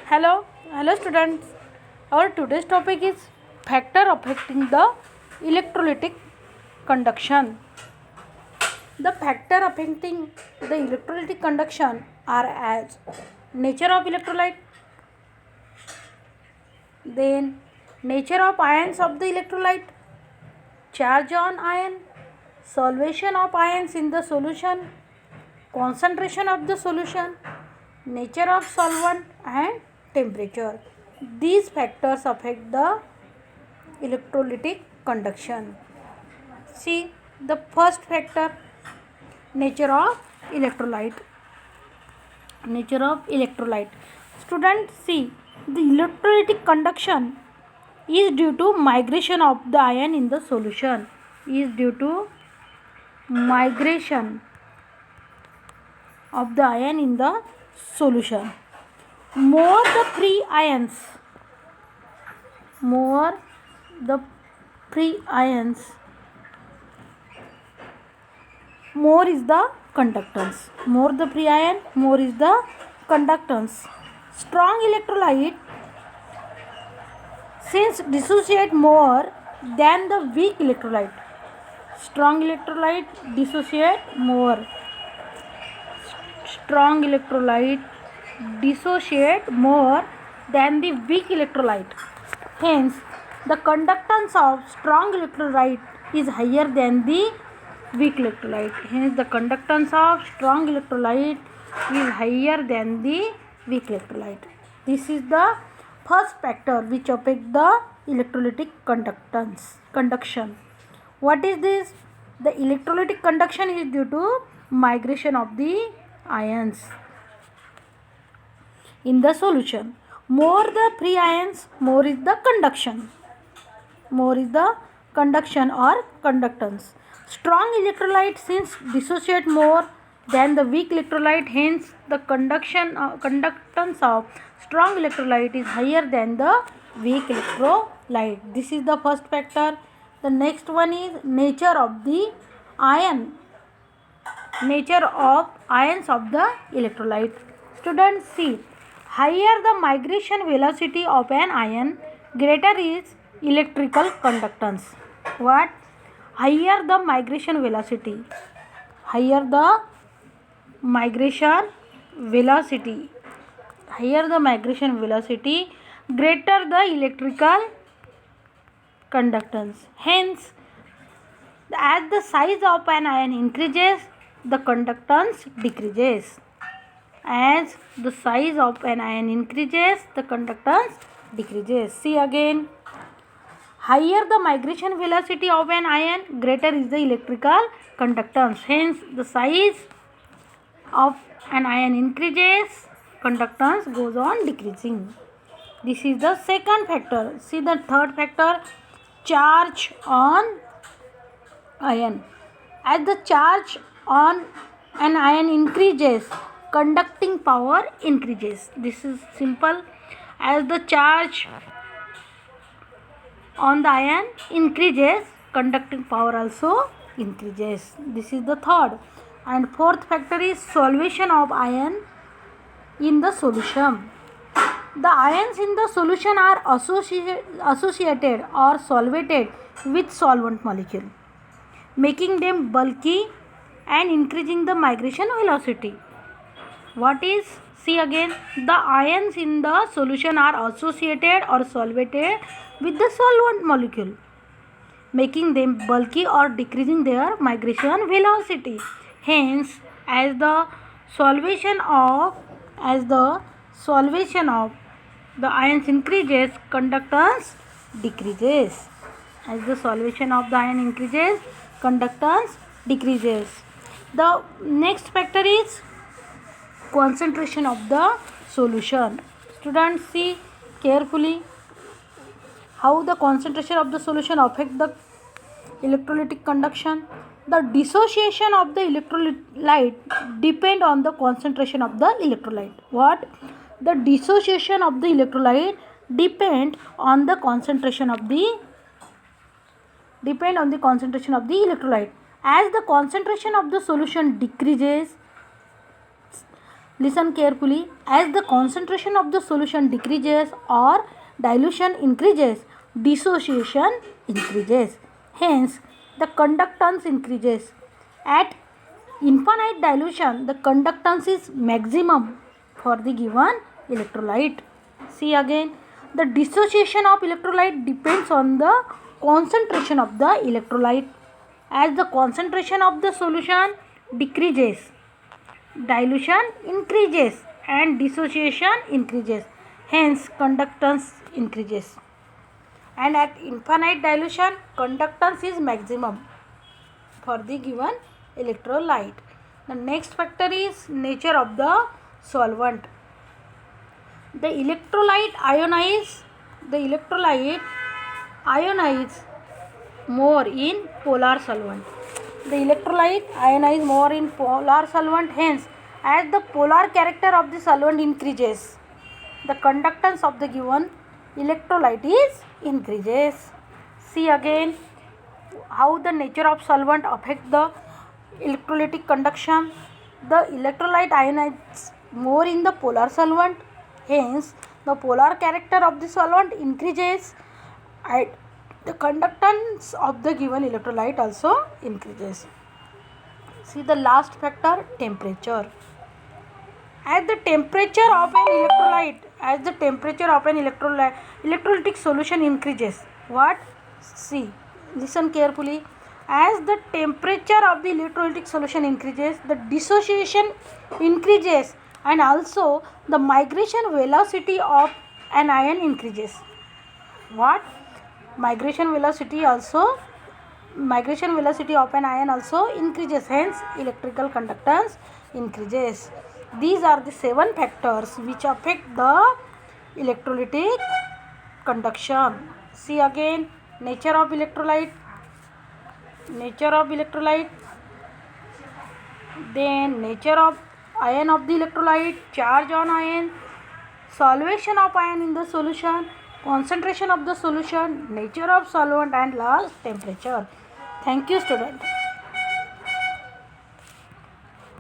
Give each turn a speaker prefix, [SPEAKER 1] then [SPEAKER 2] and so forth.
[SPEAKER 1] Hello students. Our today's topic is factor affecting the electrolytic conduction. The factor affecting the electrolytic conduction are as nature of electrolyte, then nature of ions of the electrolyte, charge on ion, solvation of ions in the solution, concentration of the solution, nature of solvent and temperature. These factors affect the electrolytic conduction. See the first factor, nature of electrolyte. Nature of electrolyte. Students, see the electrolytic conduction is due to migration of the ion in the solution. Is due to migration of the ion in the solution. More the free ions, more the free ions, more is the conductance. More the free ion, more is the conductance. Strong electrolyte since dissociate more than the weak electrolyte. Strong electrolyte dissociate more. Strong electrolyte dissociate more than the weak electrolyte. Hence, the conductance of strong electrolyte is higher than the weak electrolyte. Hence, the conductance of strong electrolyte is higher than the weak electrolyte. This is the first factor which affect the electrolytic conduction. What is this? The electrolytic conduction is due to migration of the ions in the solution. More the free ions, more is the conduction. More is the conduction or conductance. Strong electrolyte since dissociate more than the weak electrolyte, hence the conductance of strong electrolyte is higher than the weak electrolyte. This is the first factor. The next one is nature of the ion. Nature of ions of the electrolyte. Students, see, higher the migration velocity of an ion, greater is electrical conductance. What? Higher the migration velocity. Higher the migration velocity. Higher the migration velocity, greater the electrical conductance. Hence, as the size of an ion increases, the conductance decreases. As the size of an ion increases, the conductance decreases. See again. Higher the migration velocity of an ion, greater is the electrical conductance. Hence, the size of an ion increases, conductance goes on decreasing. This is the second factor. See the third factor, charge on ion. As the charge on an ion increases, conducting power increases. This is simple. As the charge on the ion increases, conducting power also increases. This is the third. And fourth factor is solvation of ion in the solution. The ions in the solution are associated or solvated with solvent molecule, making them bulky and increasing the migration velocity. What is? See again, the ions in the solution are associated or solvated with the solvent molecule, making them bulky or decreasing their migration velocity. Hence, as the solvation of the ions increases, conductance decreases. As the solvation of the ion increases, conductance decreases. The next factor is concentration of the solution. Students, see carefully how the concentration of the solution affect the electrolytic conduction. The dissociation of the electrolyte depend on the concentration of the electrolyte. What? The dissociation of the electrolyte depend on the concentration of the electrolyte. As the concentration of the solution decreases, the concentration of the electrolyte also decreases. Hence, the concentration of the electrolyte depend on the concentration of the electrolyte. As the concentration of the electrolyte decreases, the concentration of the electrolyte also decreases. Hence, the concentration of the electrolyte Listen carefully. As the concentration of the solution decreases or dilution increases, dissociation increases. Hence, the conductance increases. At infinite dilution, the conductance is maximum for the given electrolyte. See again, the dissociation of electrolyte depends on the concentration of the electrolyte. As the concentration of the solution decreases, dilution increases and dissociation increases. Hence, conductance increases. And at infinite dilution, conductance is maximum for the given electrolyte. The next factor is nature of the solvent. The electrolyte ionize more in polar solvent. The electrolyte ionize more in polar solvent. Hence, as the polar character of the solvent increases, the conductance of the given electrolyte is increases. See again how the nature of solvent affect the electrolytic conduction. The electrolyte ionizes more in the polar solvent. Hence, the polar character of the solvent increases and the conductance of the given electrolyte also increases. See the last factor, temperature. As the temperature of an electrolytic solution increases, what? See, listen carefully. As the temperature of the electrolytic solution increases, the dissociation increases and also the migration velocity of an ion increases. What? Migration velocity of an ion also increases. Hence, electrical conductance increases. These are the 7 factors which affect the electrolytic conduction. See again, nature of electrolyte, then nature of ion of the electrolyte, charge on ion, solution of ion in the solution, concentration of the solution, nature of solvent, and last temperature. Thank you, student.